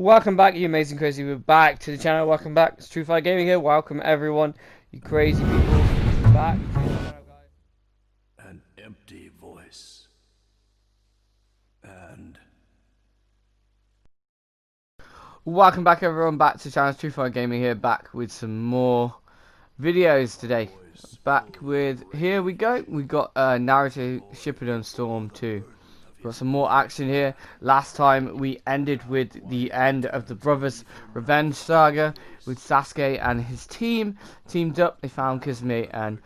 Welcome back, you amazing crazy. We're back to the channel. Welcome back. It's True Fire Gaming here. Welcome everyone, you crazy people. Back to the channel, guys. An empty voice. And Welcome back everyone, back to the channel. True Fire Gaming here, back with some more videos today. Back with, here we go. We got Naruto Shippuden Storm 2. Got some more action here. Last time we ended with the end of the Brothers Revenge Saga with Sasuke and his team teamed up. They found Kasumi and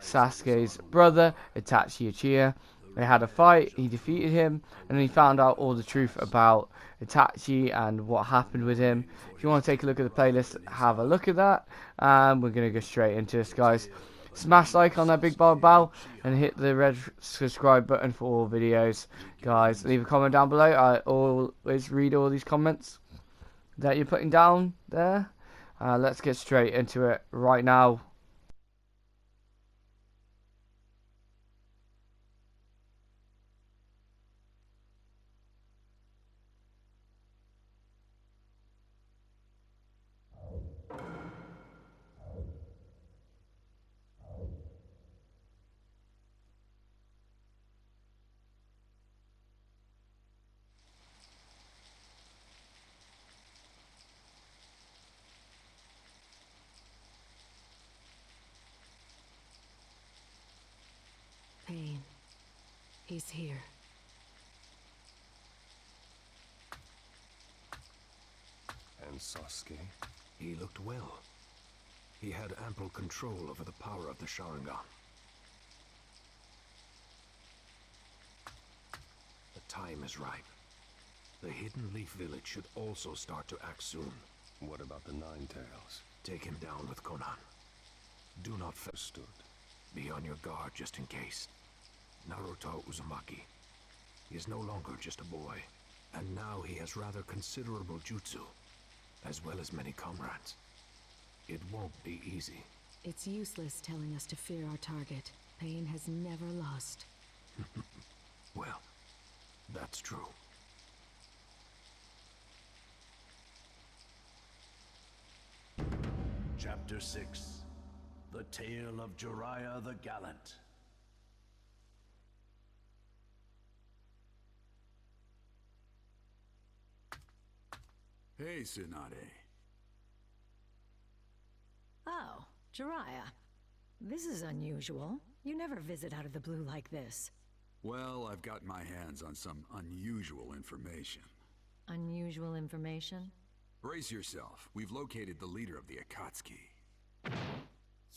Sasuke's brother Itachi Uchiha. They had a fight, he defeated him, and he found out all the truth about Itachi and what happened with him. If you want to take a look at the playlist, have a look at that. We're going to go straight into this, guys. Smash like on that big bell and hit the red subscribe button for all videos, guys. Leave a comment down below. I always read all these comments that you're putting down there. Let's get straight into it right now. Pain. He's here. And Sasuke? He looked well. He had ample control over the power of the Sharingan. The time is ripe. The Hidden Leaf Village should also start to act soon. What about the Nine Tails? Take him down with Konan. Do not understood. Be on your guard just in case. Naruto Uzumaki. He is no longer just a boy. And now he has rather considerable jutsu, as well as many comrades. It won't be easy. It's useless telling us to fear our target. Pain has never lost. Well, that's true. Chapter 6. The Tale of Jiraiya the Gallant. Hey, Tsunade. Oh, Jiraiya. This is unusual. You never visit out of the blue like this. Well, I've got my hands on some unusual information. Unusual information? Brace yourself. We've located the leader of the Akatsuki.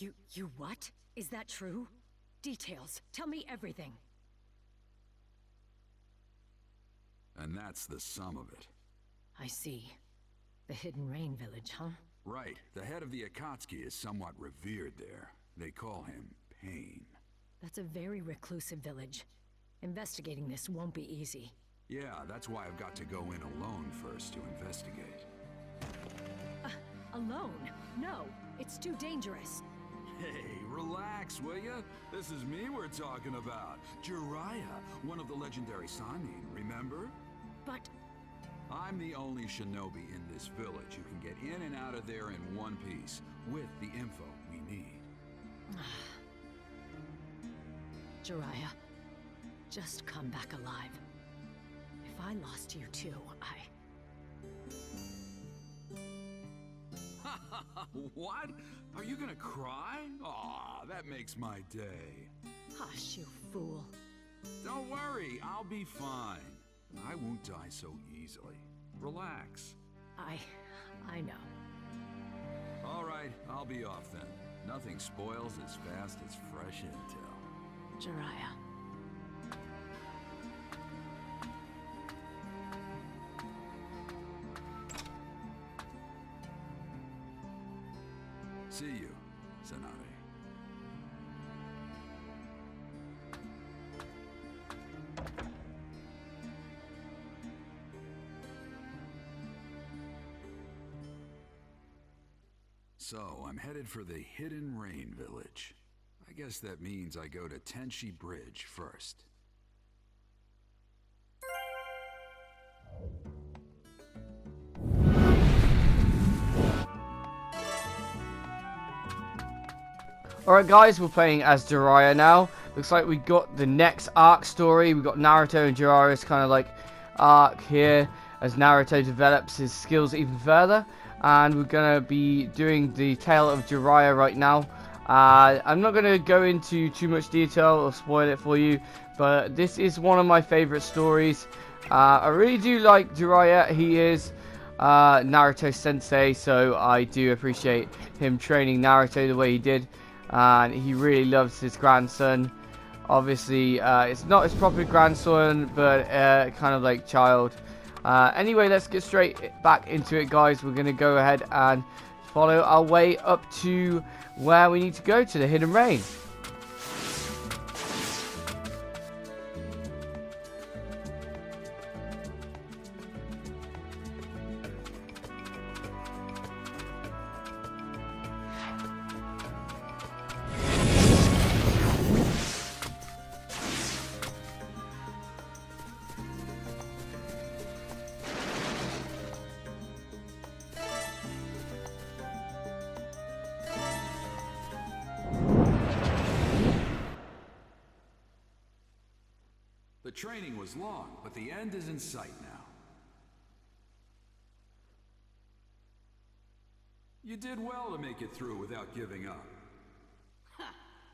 You what? Is that true? Details. Tell me everything. And that's the sum of it. I see. The Hidden Rain Village, huh? Right. The head of the Akatsuki is somewhat revered there. They call him Pain. That's a very reclusive village. Investigating this won't be easy. Yeah, that's why I've got to go in alone first to investigate. Alone? No, it's too dangerous. Hey, relax, will ya? This is me we're talking about. Jiraiya, one of the legendary Sannin, remember? But... I'm the only shinobi in this village who can get in and out of there in one piece, with the info we need. Jiraiya, just come back alive. If I lost you too, What? Are you gonna cry? Aw, that makes my day. Hush, you fool. Don't worry, I'll be fine. I won't die so easily. Relax. I know. All right, I'll be off then. Nothing spoils as fast as fresh intel. Jiraiya. See you, Tsunade. So, I'm headed for the Hidden Rain Village. I guess that means I go to Tenshi Bridge first. Alright guys, we're playing as Jiraiya now. Looks like we got the next arc story. We got Naruto and Jiraiya's kind of like arc here as Naruto develops his skills even further. And we're going to be doing the tale of Jiraiya right now. I'm not going to go into too much detail or spoil it for you, but this is one of my favorite stories. I really do like Jiraiya. He is Naruto sensei, so I do appreciate him training Naruto the way he did, and he really loves his grandson. Obviously it's not his proper grandson, but kind of like child. Anyway, let's get straight back into it, guys. We're going to go ahead and follow our way up to where we need to go, to the Hidden Rain. The training was long, but the end is in sight now. You did well to make it through without giving up.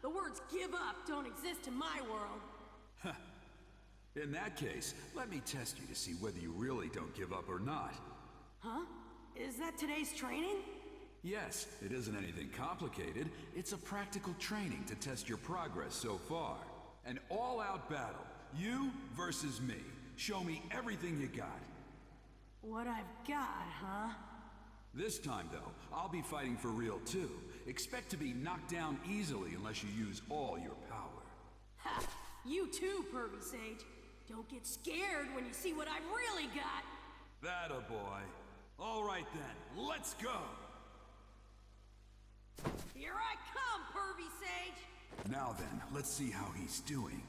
The words give up don't exist in my world. In that case, let me test you to see whether you really don't give up or not. Huh? Is that today's training? Yes, it isn't anything complicated. It's a practical training to test your progress so far. An all-out battle. You versus me. Show me everything you got. What I've got, huh? This time, though, I'll be fighting for real, too. Expect to be knocked down easily unless you use all your power. Ha! You too, Pervy Sage. Don't get scared when you see what I've really got. That a boy. All right then, let's go! Here I come, Pervy Sage! Now then, let's see how he's doing.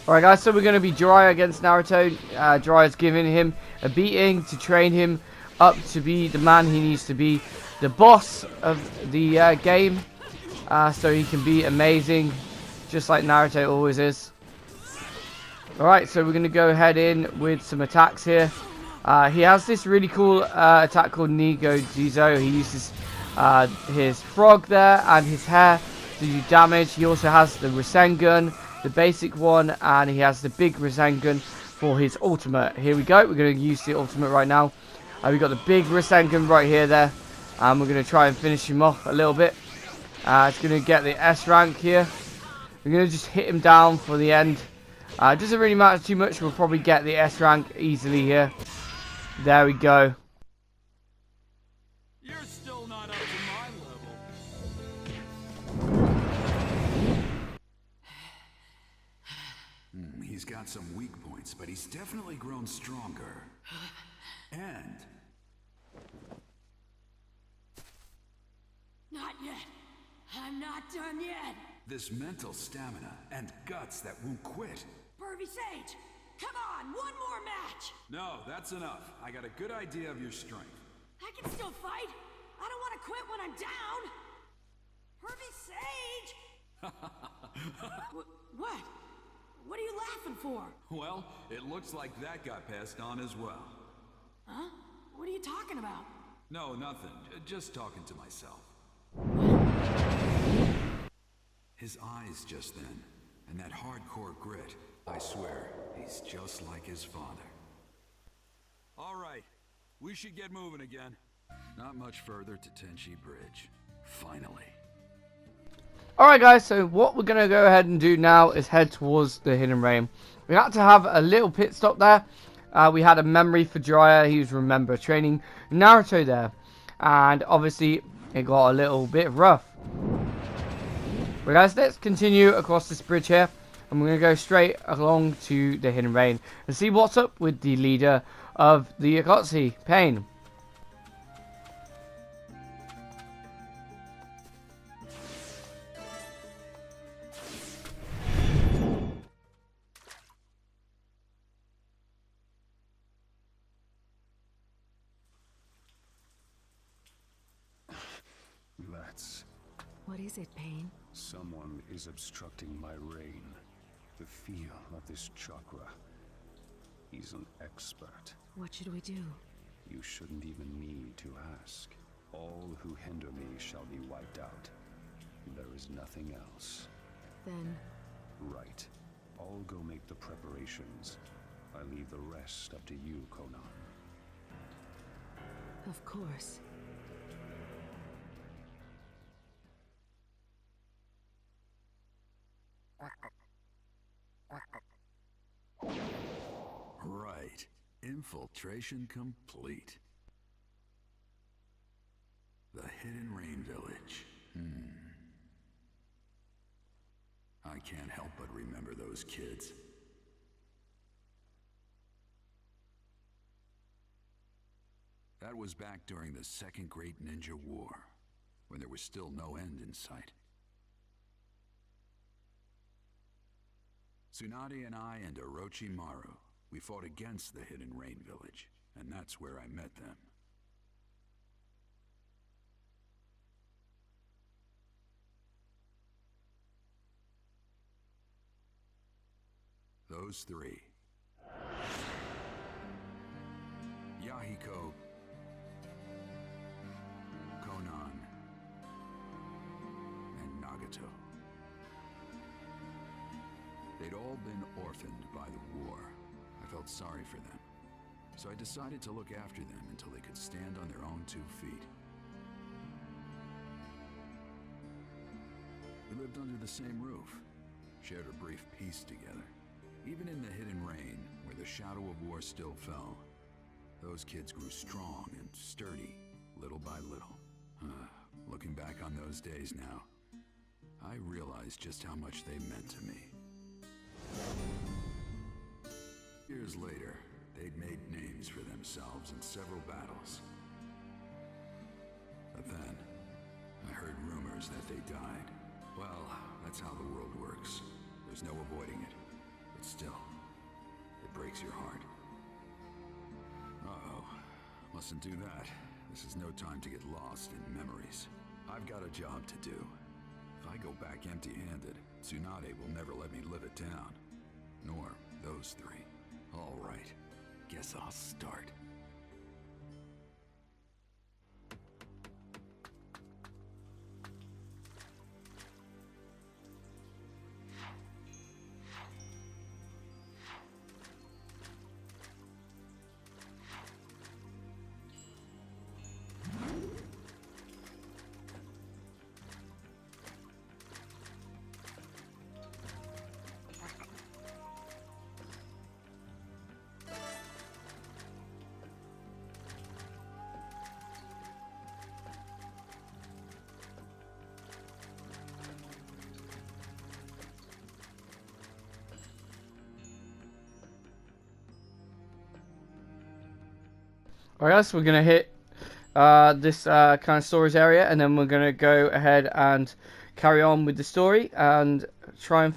Alright guys, so we're going to be Jiraiya against Naruto. Jiraiya's giving him a beating to train him up to be the man he needs to be. The boss of the game. So he can be amazing. Just like Naruto always is. Alright, so we're going to go ahead in with some attacks here. He has this really cool attack called Nigo Jizo. He uses his frog there and his hair to do damage. He also has the Rasengan, the basic one, and he has the big Rasengan for his ultimate. Here we go. We're going to use the ultimate right now. We've got the big Rasengan right here there. And we're going to try and finish him off a little bit. It's going to get the S rank here. We're going to just hit him down for the end. It doesn't really matter too much. We'll probably get the S rank easily here. There we go. You're still not up to my level. He's got some weak points, but he's definitely grown stronger. And... Not yet. I'm not done yet. this mental stamina and guts that won't quit. Pervy Sage, come on, one more match. No, that's enough. I got a good idea of your strength. I can still fight. I don't want to quit when I'm down. Pervy Sage! What? What are you laughing for? Well, it looks like that got passed on as well. Huh? What are you talking about? No, nothing. Just talking to myself. His eyes just then, and that hardcore grit. I swear, he's just like his father. All right, we should get moving again. Not much further to Tenchi Bridge. Finally. Alright guys, so what we're going to go ahead and do now is head towards the Hidden Rain. We had to have a little pit stop there. We had a memory for Jiraiya. He was, remember, training Naruto there. And obviously it got a little bit rough. But guys, let's continue across this bridge here. And we're going to go straight along to the Hidden Rain and see what's up with the leader of the Akatsuki, Pain. That's... What is it, Pain? someone is obstructing my reign. The feel of this chakra. He's an expert. What should we do? You shouldn't even need to ask. All who hinder me shall be wiped out. There is nothing else. Then, Right. I'll go make the preparations. I leave the rest up to you, Konan. of course. Right. Infiltration complete. The Hidden Rain Village. I can't help but remember those kids. That was back during the Second Great Ninja War, when there was still no end in sight. Tsunade and I and Orochimaru, we fought against the Hidden Rain Village, and that's where I met them. Those three. Yahiko, Konan, and Nagato. They'd all been orphaned by the war. I felt sorry for them, so I decided to look after them until they could stand on their own 2 feet. We lived under the same roof, shared a brief peace together. Even in the Hidden Rain, where the shadow of war still fell, those kids grew strong and sturdy, little by little. Looking back on those days now, I realize just how much they meant to me. Years later, they'd made names for themselves in several battles. But then, I heard rumors that they died. Well, that's how the world works. There's no avoiding it. But still, it breaks your heart. Uh-oh. Mustn't do that. This is no time to get lost in memories. I've got a job to do. If I go back empty-handed, Tsunade will never let me live it down. Nor those three. All right. Guess I'll start. Alright guys, we're going to hit this kind of storage area, and then we're going to go ahead and carry on with the story and try and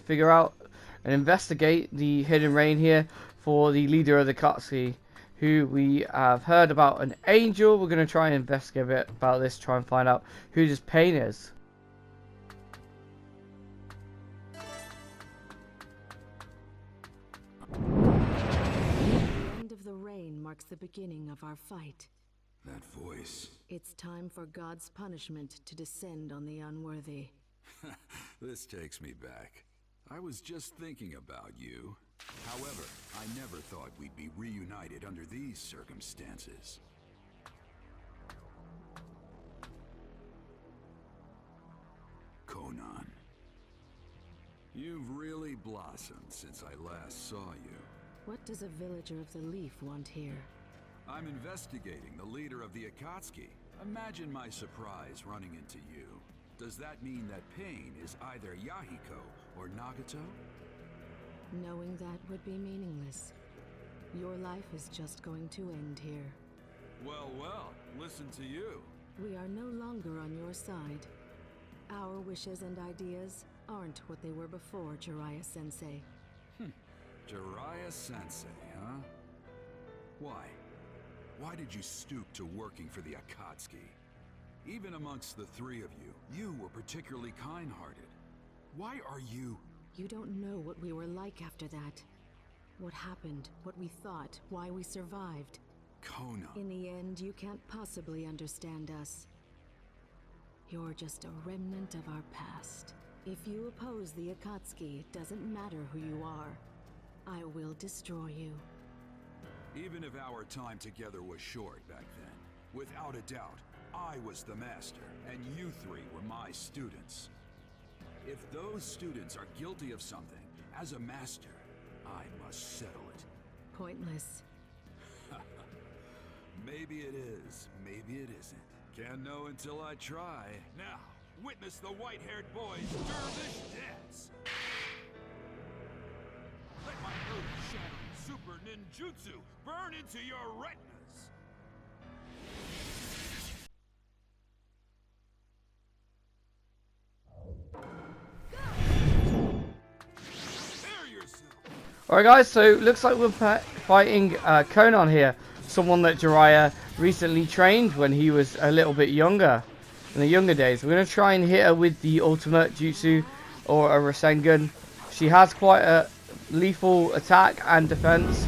figure out and investigate the Hidden Rain here for the leader of the Akatsuki, who we have heard about an angel. We're going to try and investigate a bit about this, try and find out who this Pain is. Marks the beginning of our fight. That voice. It's time for God's punishment to descend on the unworthy. This takes me back. I was just thinking about you. However, I never thought we'd be reunited under these circumstances. Konan. You've really blossomed since I last saw you. What does a villager of the Leaf want here? I'm investigating the leader of the Akatsuki. Imagine my surprise running into you. Does that mean that Pain is either Yahiko or Nagato? Knowing that would be meaningless. Your life is just going to end here. Well, well, listen to you. We are no longer on your side. Our wishes and ideas aren't what they were before, Jiraiya-sensei. Jiraiya-sensei, huh? Why? Why did you stoop to working for the Akatsuki? Even amongst the three of you, you were particularly kind-hearted. Why are you... You don't know what we were like after that. What happened, what we thought, why we survived. Kona. In the end, you can't possibly understand us. You're just a remnant of our past. If you oppose the Akatsuki, it doesn't matter who you are. I will destroy you. Even if our time together was short back then, without a doubt, I was the master, and you three were my students. If those students are guilty of something, as a master, I must settle it. Pointless. Maybe it is, maybe it isn't. Can't know until I try. Now, witness the white-haired boy's dervish dance! Let my earth-shattering super ninjutsu burn into your retinas! Prepare yourself! Alright guys, so looks like we're fighting Konan here. Someone that Jiraiya recently trained when he was a little bit younger. In the younger days. We're going to try and hit her with the ultimate jutsu or a Rasengan. She has quite a lethal attack and defense.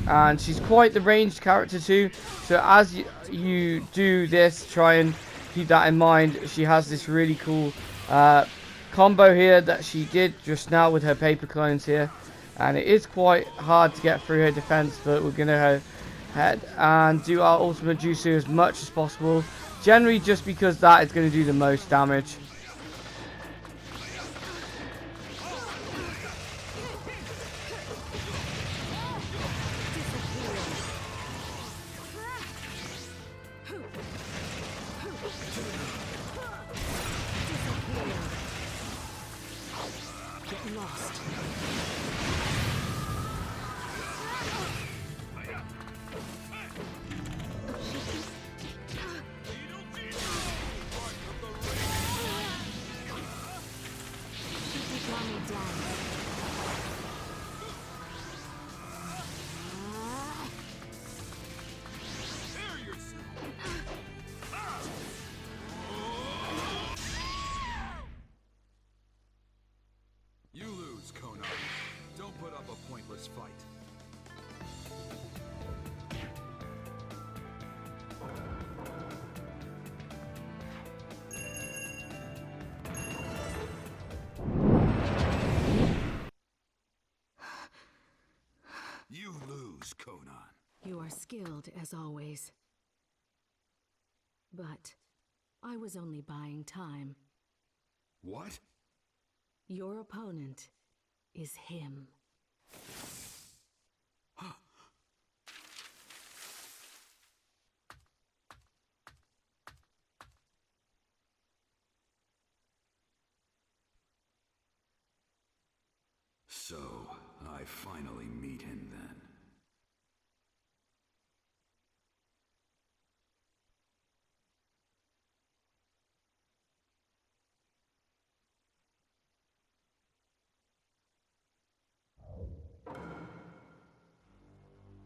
And she's quite the ranged character too. So as you do this, try and keep that in mind. She has this really cool combo here that she did just now with her paper clones here. And it is quite hard to get through her defense, but we're going to head and do our ultimate jutsu as much as possible. Generally just because that is going to do the most damage. Get lost. You lose, Konan. Don't put up a pointless fight. You lose, Konan. You are skilled as always. But I was only buying time. What? Your opponent is him. So, I finally meet him then.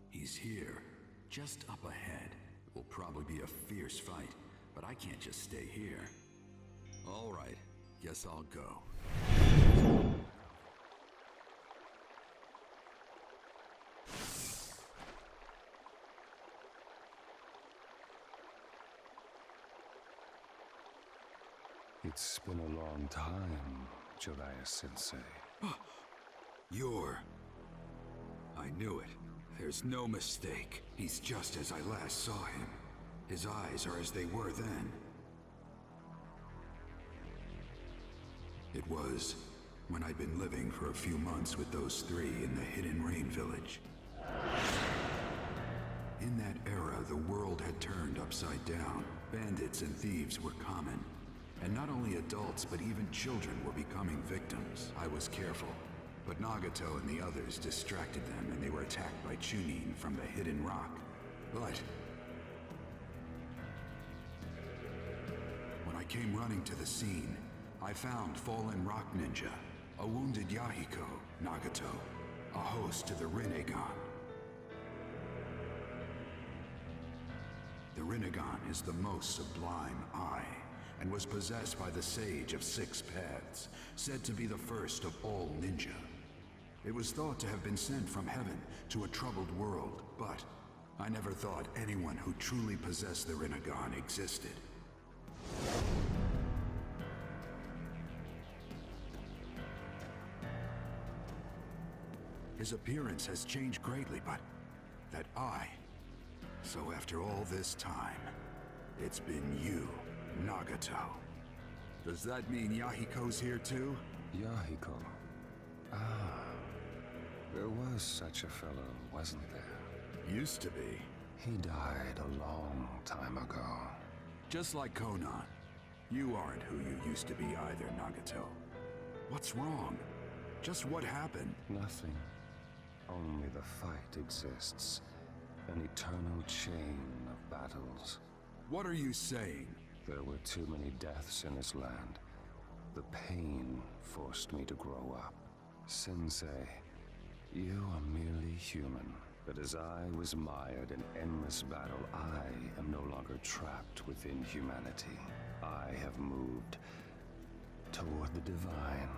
He's here, just up ahead. It will probably be a fierce fight, but I can't just stay here. All right, guess I'll go. It's been a long time, Jiraiya-sensei. I knew it. There's no mistake. He's just as I last saw him. His eyes are as they were then. It was when I'd been living for a few months with those three in the Hidden Rain village. In that era, the world had turned upside down. Bandits and thieves were common. And not only adults, but even children were becoming victims. I was careful, but Nagato and the others distracted them, and they were attacked by Chunin from the Hidden Rock. But when I came running to the scene, I found fallen rock ninja, a wounded Yahiko, Nagato, a host to the Rinnegan. The Rinnegan is the most sublime eye, and was possessed by the Sage of Six Paths, said to be the first of all ninja. It was thought to have been sent from heaven to a troubled world, but I never thought anyone who truly possessed the Rinnegan existed. His appearance has changed greatly, but that eye... So after all this time, it's been you, Nagato. Does that mean Yahiko's here too? Yahiko. Ah. There was such a fellow, wasn't there? Used to be. He died a long time ago. Just like Konan. You aren't who you used to be either, Nagato. What's wrong? Just what happened? Nothing. Only the fight exists. An eternal chain of battles. What are you saying? There were too many deaths in this land. The pain forced me to grow up. Sensei, you are merely human. But as I was mired in endless battle, I am no longer trapped within humanity. I have moved toward the divine.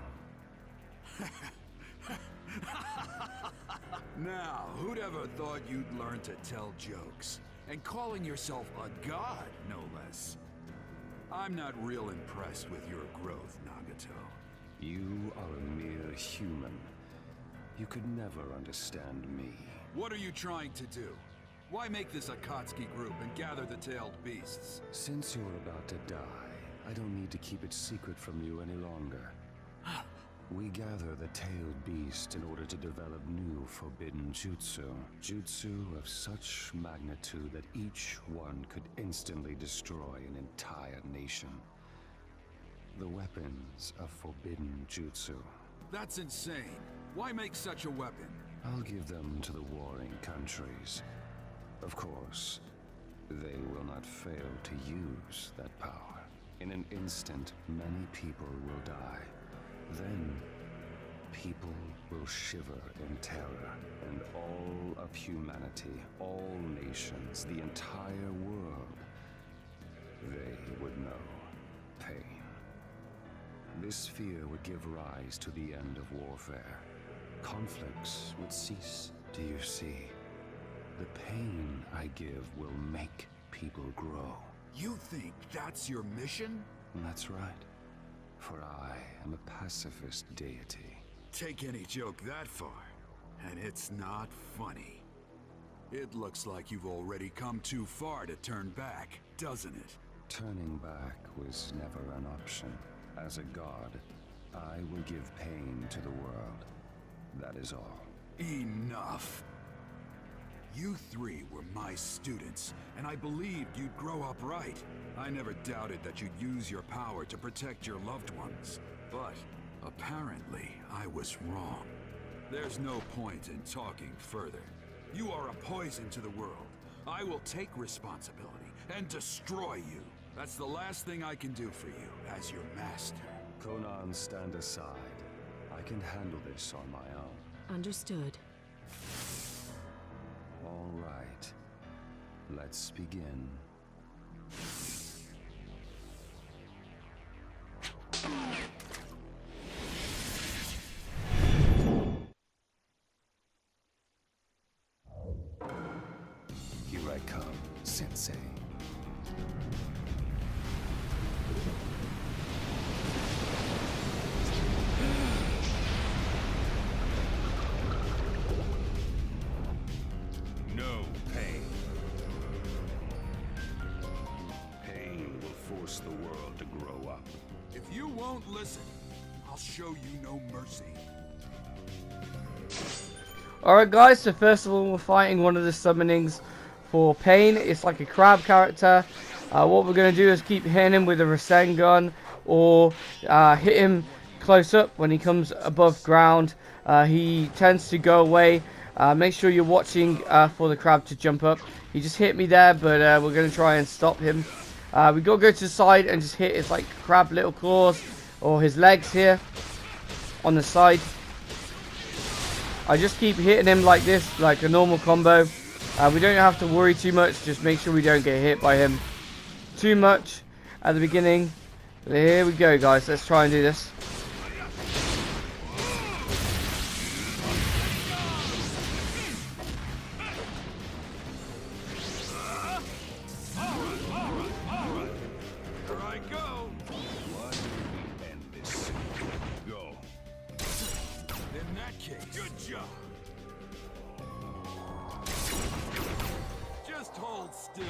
Now, who'd ever thought you'd learn to tell jokes? And calling yourself a god, no less. I'm not real impressed with your growth, Nagato. You are a mere human. You could never understand me. What are you trying to do? Why make this Akatsuki group and gather the tailed beasts? Since you're about to die, I don't need to keep it secret from you any longer. We gather the tailed beast in order to develop new forbidden jutsu. Jutsu of such magnitude that each one could instantly destroy an entire nation. The weapons of forbidden jutsu. That's insane. Why make such a weapon? I'll give them to the warring countries. Of course, they will not fail to use that power. In an instant, many people will die. Then, people will shiver in terror, and all of humanity, all nations, the entire world, they would know pain. This fear would give rise to the end of warfare. Conflicts would cease, do you see? The pain I give will make people grow. You think that's your mission? That's right. For I am a pacifist deity. Take any joke that far, and it's not funny. It looks like you've already come too far to turn back, doesn't it? Turning back was never an option. As a god, I will give pain to the world. That is all. Enough! You three were my students, and I believed you'd grow up right. I never doubted that you'd use your power to protect your loved ones. But apparently, I was wrong. There's no point in talking further. You are a poison to the world. I will take responsibility and destroy you. That's the last thing I can do for you as your master. Konan, stand aside. I can handle this on my own. Understood. All right. Let's begin. Here I come, Sensei. No pain. Pain will force the world to grow up. If you won't listen, I'll show you no mercy. Alright guys, so first of all we're fighting one of the summonings for Pain. It's like a crab character. What we're going to do is keep hitting him with a Rasengan, or hit him close up when he comes above ground. He tends to go away. Make sure you're watching for the crab to jump up. He just hit me there, but we're going to try and stop him. We got to go to the side and just hit his like crab little claws, or his legs here on the side. I just keep hitting him like this, like a normal combo. We don't have to worry too much, just make sure we don't get hit by him too much at the beginning. Here we go guys, let's try and do this. Good job. Just hold still.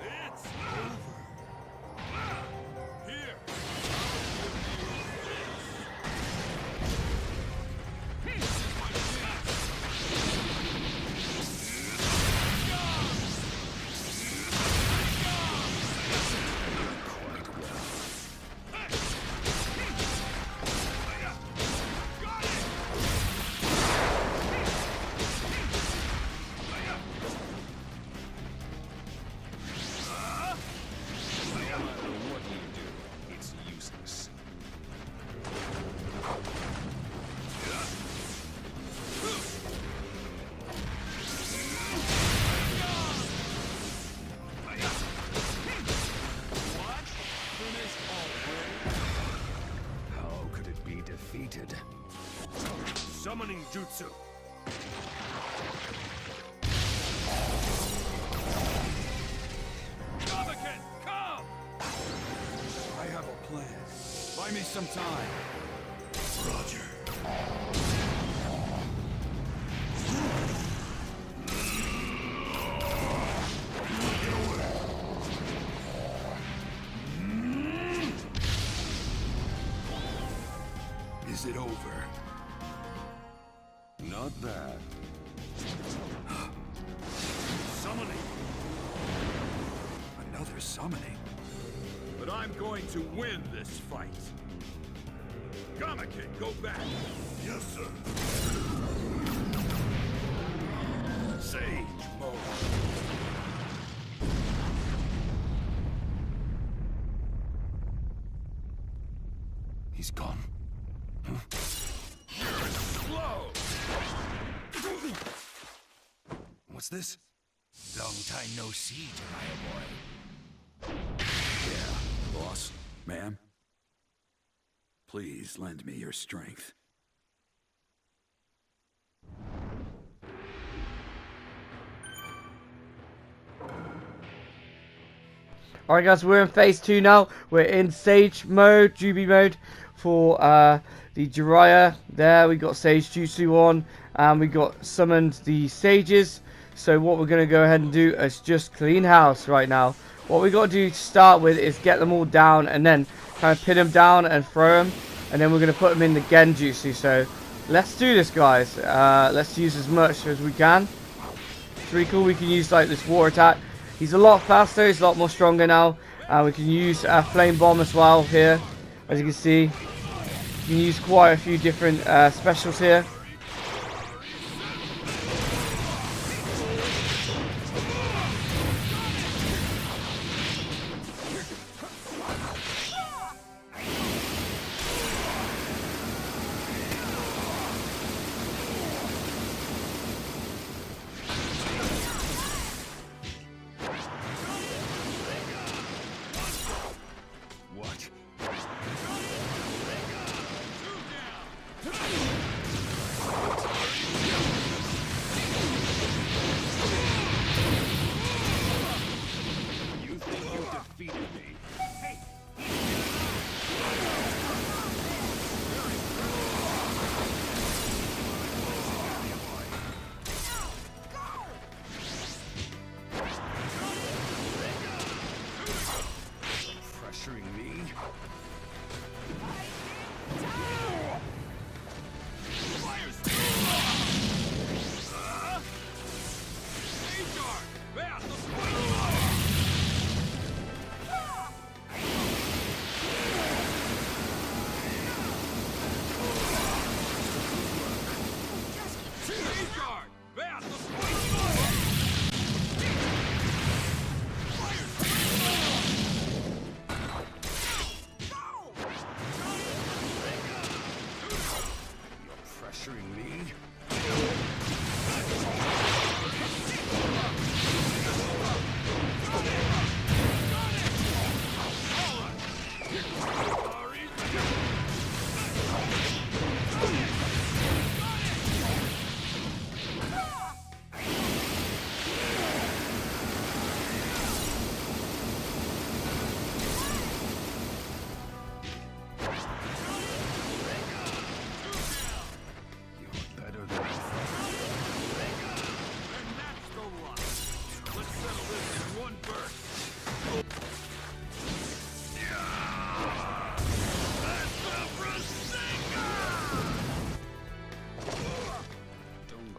It's over. Here. Defeated. Summoning jutsu. Kamaken, come! I have a plan. Buy me some time. Roger. Is it over? Not bad. Summoning. Another summoning. But I'm going to win this fight. Kamaken, go back. Yes, sir. Sage mode. He's gone. You're slow. What's this? Long time no see, Jiraiya boy. Yeah, boss, ma'am. Please lend me your strength. Alright guys, we're in phase 2 now. We're in Sage mode, Jubi mode for the Jiraiya. There we got Sage Jutsu on, and we got summoned the Sages. So what we're going to go ahead and do is just clean house right now. What we got to do to start with is get them all down, and then kind of pin them down and throw them, and then we're going to put them in the Genjutsu. So let's do this guys. Let's use as much as we can. It's really cool. We can use like this water attack. He's a lot faster, he's a lot more stronger now. We can use Flame Bomb as well here. As you can see, you can use quite a few different specials here.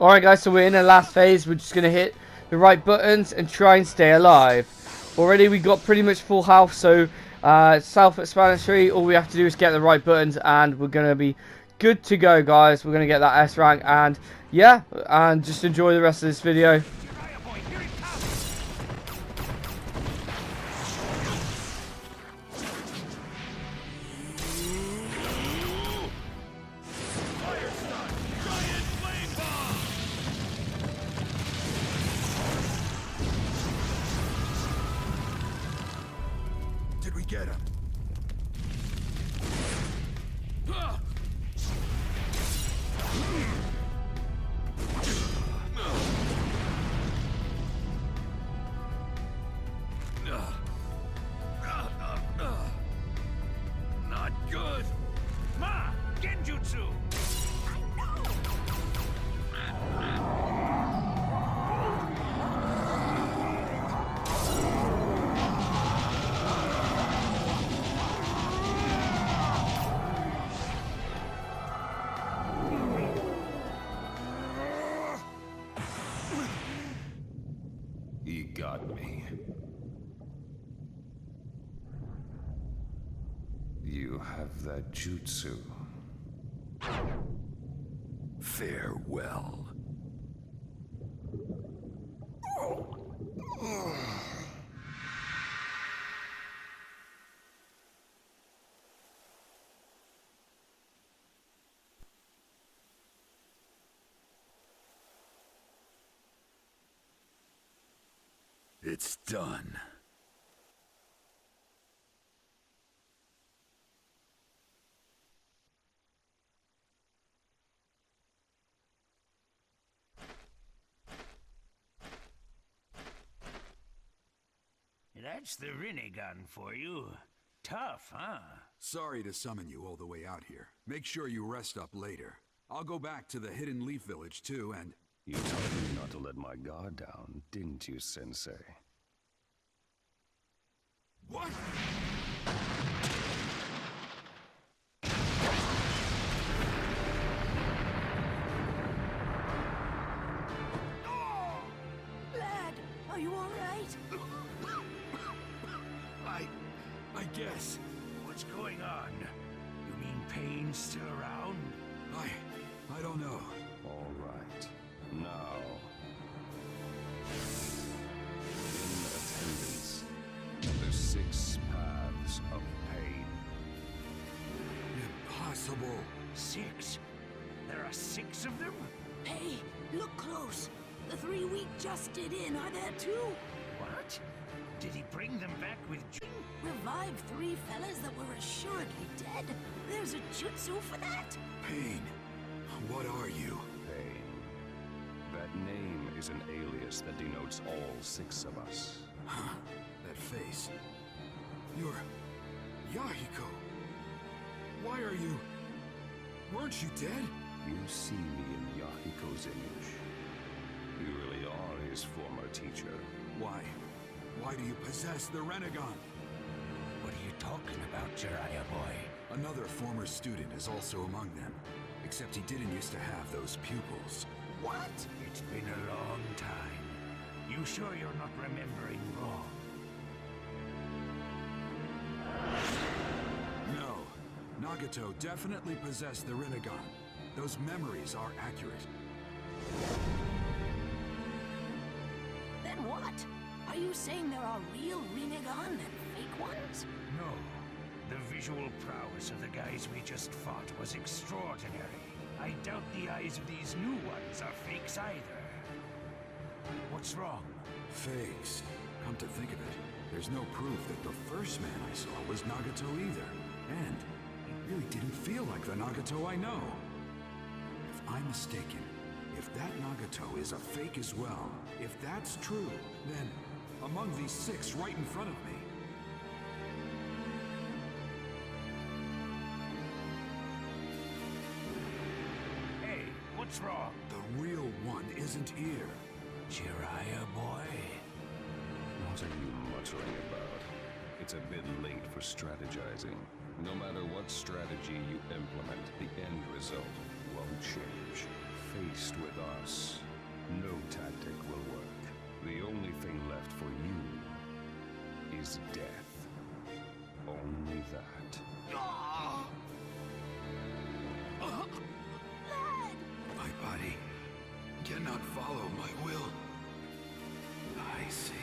Alright guys, so we're in the last phase. We're just going to hit the right buttons and try and stay alive. Already we got pretty much full health, so self-explanatory. All we have to do is get the right buttons and we're going to be good to go, guys. We're going to get that S rank, and yeah, and just enjoy the rest of this video. Did we get him? Not good. Ma! Genjutsu! He got me. You have that jutsu. Farewell. It's done. That's the Rinnegan for you. Tough, huh? Sorry to summon you all the way out here. Make sure you rest up later. I'll go back to the Hidden Leaf Village too, and... You told me not to let my guard down, didn't you, Sensei? What? Lad, are you alright? I guess. What's going on? You mean Pain's still around? I don't know. All right. Now. In attendance, the 6 paths of pain. Impossible. 6? There are 6 of them? Hey, look close. The 3 we just did in are there too. What? Did he bring them back with Revive 3 fellas that were assuredly dead. There's a jutsu for that. Pain. What are you? Pain. That name is an alias that denotes all 6 of us. Huh? That face. You're... Yahiko. Why are you... Weren't you dead? You see me in Yahiko's image. You really are his former teacher. Why? Why do you possess the Rinnegan? What are you talking about, Jiraiya boy? Another former student is also among them. Except he didn't used to have those pupils. What? It's been a long time. You sure you're not remembering wrong? No. Nagato definitely possessed the Rinnegan. Those memories are accurate. Then what? Are you saying there are real Rinnegan and fake ones? No. The visual prowess of the guys we just fought was extraordinary. I doubt the eyes of these new ones are fakes either. What's wrong? Fakes. Come to think of it, there's no proof that the first man I saw was Nagato either. And he really didn't feel like the Nagato I know. If I'm mistaken, if that Nagato is a fake as well, if that's true, then among these 6 right in front of me, Hey, what's wrong? the real one isn't here. Jiraiya boy? What are you muttering about? It's a bit late for strategizing. No matter what strategy you implement, the end result won't change. faced with us, no tactic will work. The only thing left for you is death. Only that. My body cannot follow my will. I see.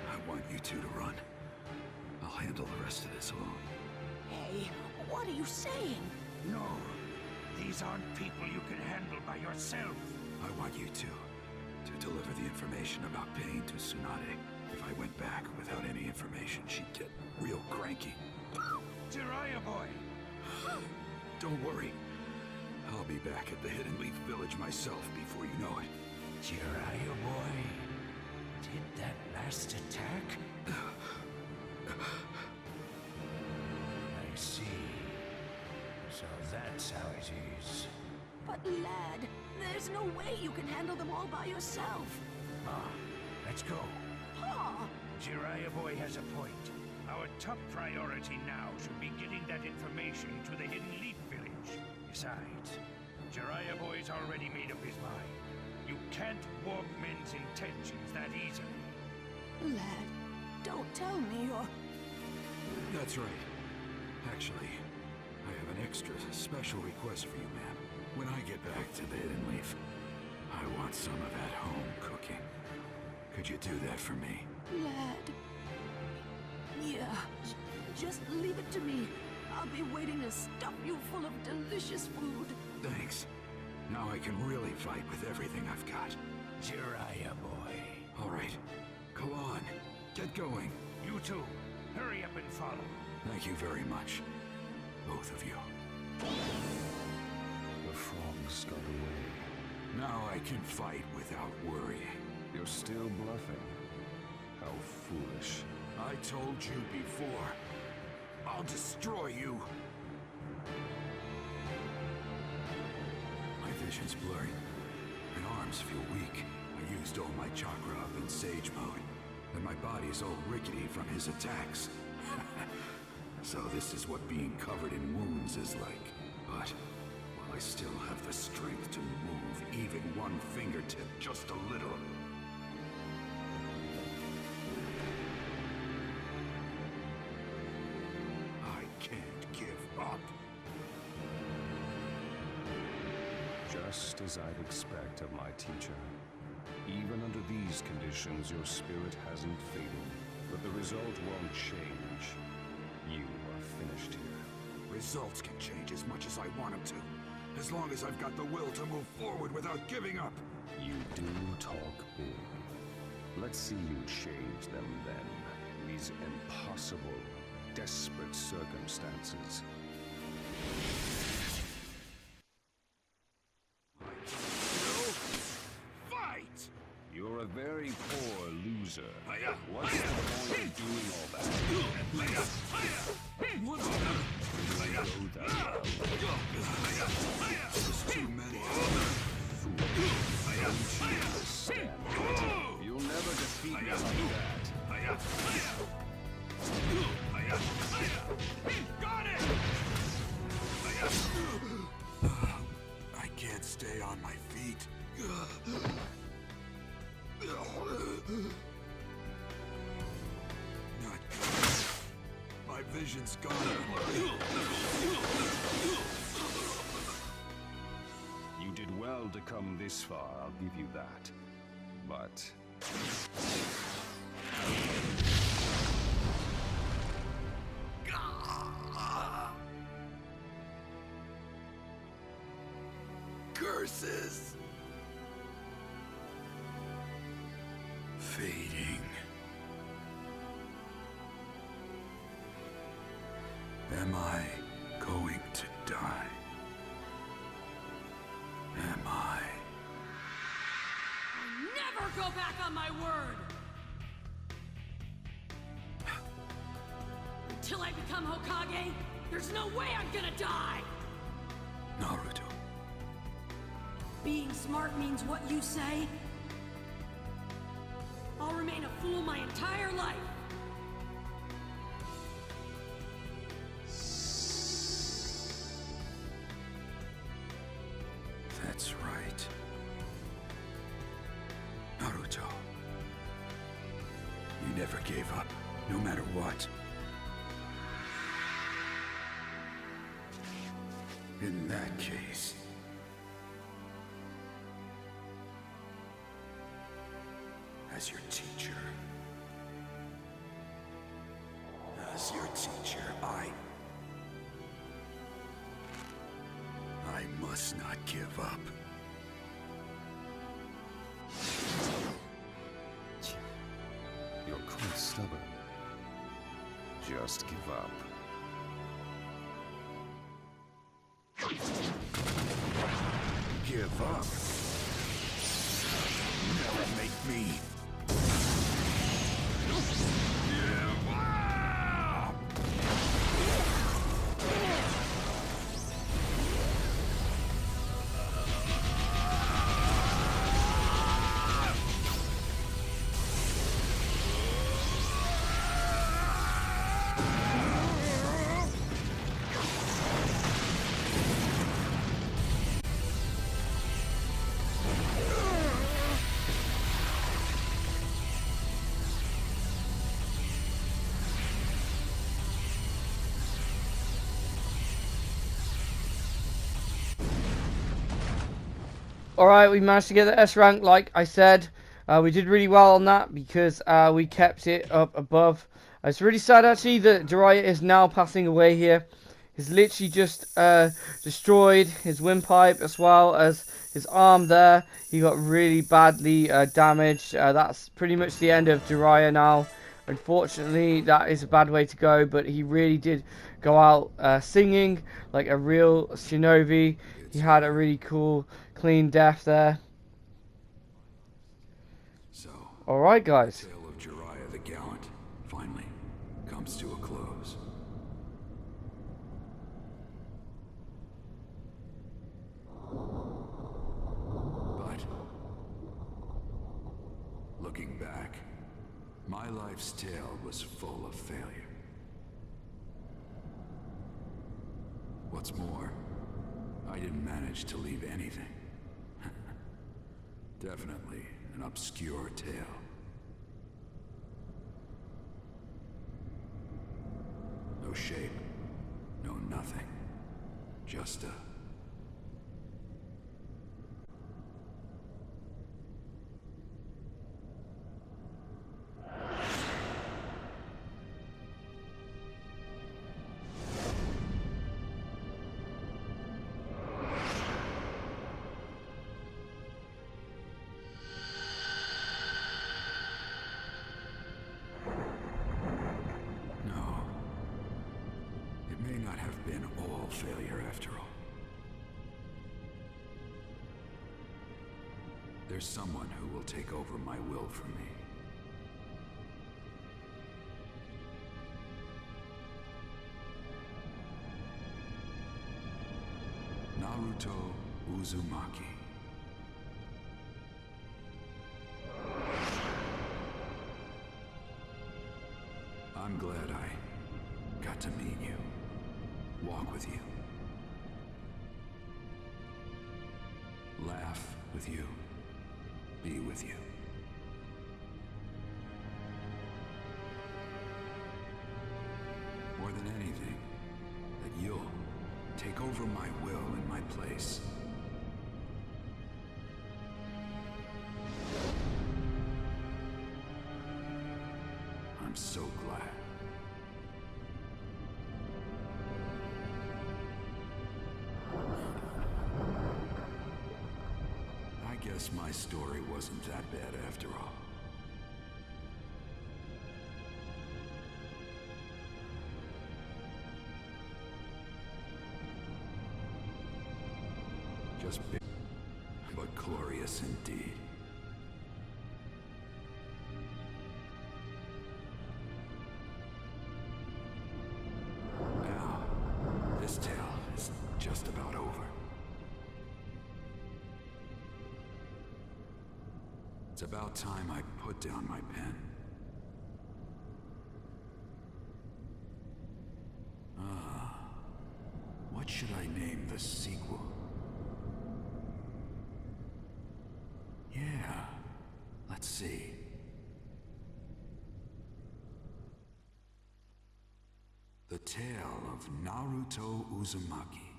I want you two to run. I'll handle the rest of this alone. Hey, what are you saying? No, these aren't people you can handle by yourself. I want you two to deliver the information about Pain to Tsunade. If I went back without any information, she'd get real cranky. Jiraiya boy! Don't worry. I'll be back at the Hidden Leaf Village myself before you know it. Jiraiya boy, did that last attack? I see. So that's how it is. But lad, there's no way you can handle them all by yourself. Let's go. Pa! Jiraiya boy has a point. Our top priority now should be getting that information to the Hidden Leaf Village. Besides, Jiraiya boy's already made up his mind. You can't warp men's intentions that easily. Lad, don't tell me you're... That's right. Actually, I have an extra special request for you, ma'am. When I get back to the Hidden Leaf, I want some of that home cooking. Could you do that for me? Lad... Yeah, just leave it to me. I'll be waiting to stuff you full of delicious food. Thanks. Now I can really fight with everything I've got. Jiraiya boy. All right. Go on. Get going. You too. Hurry up and follow. Thank you very much. Both of you. The frogs got away. Now I can fight without worrying. You're still bluffing. How foolish. I told you before. I'll destroy you. My vision's blurry. My arms feel weak. I used all my chakra up in Sage mode. And my body's all rickety from his attacks. So this is what being covered in wounds is like. But while I still have the strength to move even one fingertip just a little, I can't give up. Just as I'd expect of my teacher. Even under these conditions, your spirit hasn't faded. But the result won't change. You are finished here. Results can change as much as I want them to. As long as I've got the will to move forward without giving up. You do talk big. Let's see you change them then. These impossible, desperate circumstances. Fight! You're a very poor loser. Hiya! What's the point of doing all that? There's too many. You'll never defeat me like that. Got it! I can't stay on my feet. Not good. My vision's gone. You did well to come this far, I'll give you that. But... Curses! Fading. Am I going to die? Am I? Never go back on my word! Until I become Hokage, there's no way I'm gonna die! Naruto. Being smart means what you say? I'll remain a fool my entire life. That's right. Naruto. You never gave up, no matter what. In that case... as your teacher... I must not give up. You're quite stubborn. Just give up. Give up? Never make me... give up! Alright, we managed to get the S rank, like I said. We did really well on that because we kept it up above. It's really sad actually that Jiraiya is now passing away here. He's literally just destroyed his windpipe as well as his arm there. He got really badly damaged. That's pretty much the end of Jiraiya now. Unfortunately, that is a bad way to go, but he really did go out singing like a real shinobi. He had a really cool, clean death there. So, Alright, guys. the tale of Jiraiya the Gallant finally comes to a close. But, looking back, my life's tale was full of failure. What's more, I didn't manage to leave anything. Definitely an obscure tale. No shape, no nothing. Just a... been all failure after all. There's someone who will take over my will for me. Naruto Uzumaki. I'm glad I got to meet you. Walk with you. Laugh with you. Be with you. More than anything, that you'll take over my will in my place. I'm so glad. I guess my story wasn't that bad after all. Just big, but glorious indeed. Now, this tale is just about over. It's about time I put down my pen. What should I name the sequel? see. The Tale of Naruto Uzumaki.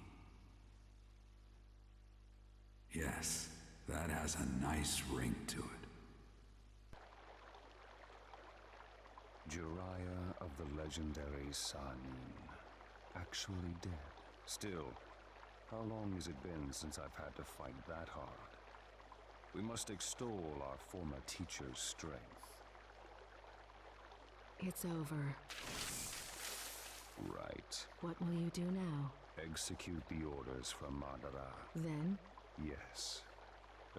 Yes, that has a nice ring to it. Jiraiya of the legendary Sanin. Actually dead. Still, how long has it been since I've had to fight that hard? We must extol our former teacher's strength. It's over. Right. What will you do now? Execute the orders from Madara. Then? Yes.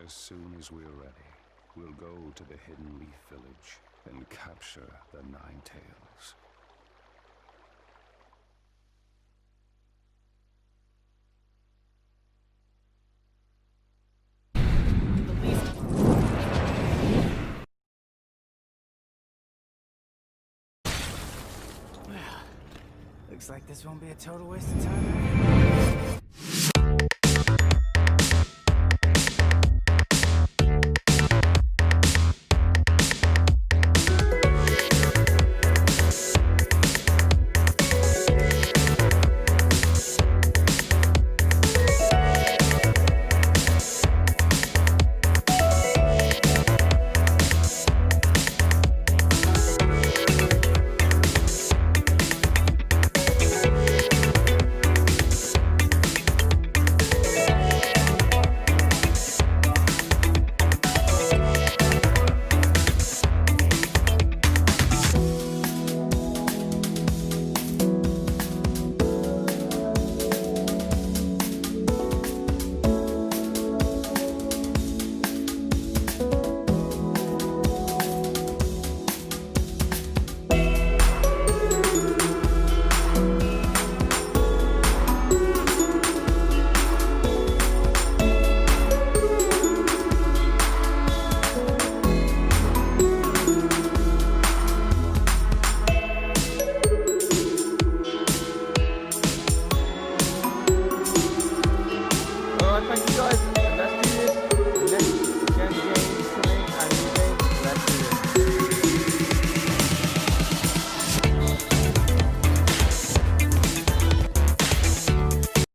As soon as we're ready, we'll go to the Hidden Leaf Village and capture the Nine Tails. Looks like this won't be a total waste of time.